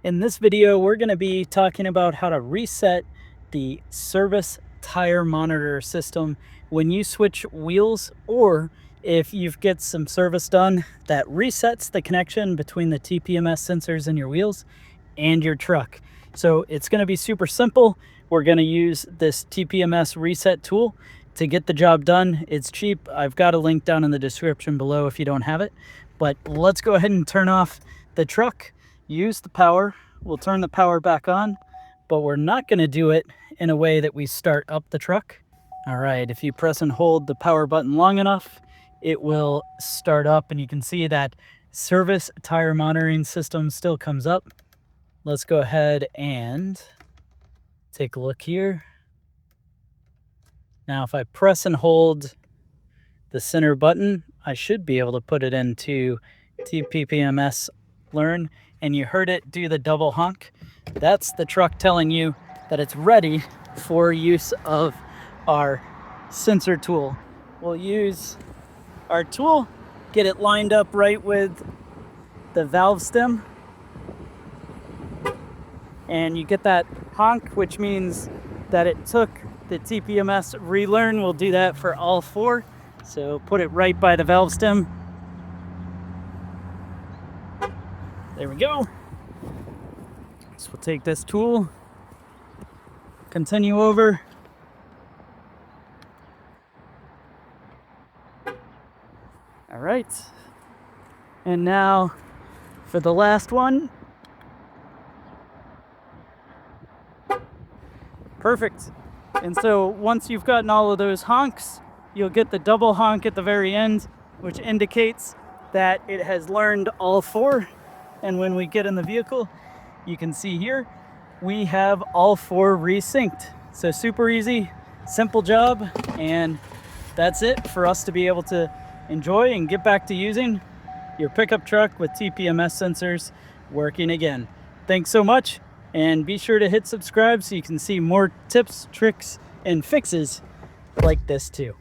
In this video, we're going to be talking about how to reset the service tire monitor system when you switch wheels, or if you get some service done that resets the connection between the TPMS sensors in your wheels and your truck. So it's going to be super simple. We're going to use this TPMS reset tool to get the job done. It's cheap. I've got a link down in the description below if you don't have it. But let's go ahead and turn off the truck, use the power. We'll turn the power back on, but we're not going to do it in a way that we start up the truck. All right, if you press and hold the power button long enough, it will start up, and you can see that service tire monitoring system still comes up. Let's go ahead and take a look here. Now, if I press and hold the center button, I should be able to put it into TPMS Learn, and you heard it do the double honk. That's the truck telling you that it's ready for use of our sensor tool. We'll use our tool, get it lined up right with the valve stem, and you get that honk, which means that it took the TPMS Relearn. We'll do that for all four. So put it right by the valve stem. There we go. So we'll take this tool, continue over. All right. And now for the last one. Perfect. And so once you've gotten all of those honks, you'll get the double honk at the very end, which indicates that it has learned all four. And when we get in the vehicle, you can see here, we have all four resynced. So super easy, simple job, and that's it for us to be able to enjoy and get back to using your pickup truck with TPMS sensors working again. Thanks so much, and be sure to hit subscribe so you can see more tips, tricks, and fixes like this too.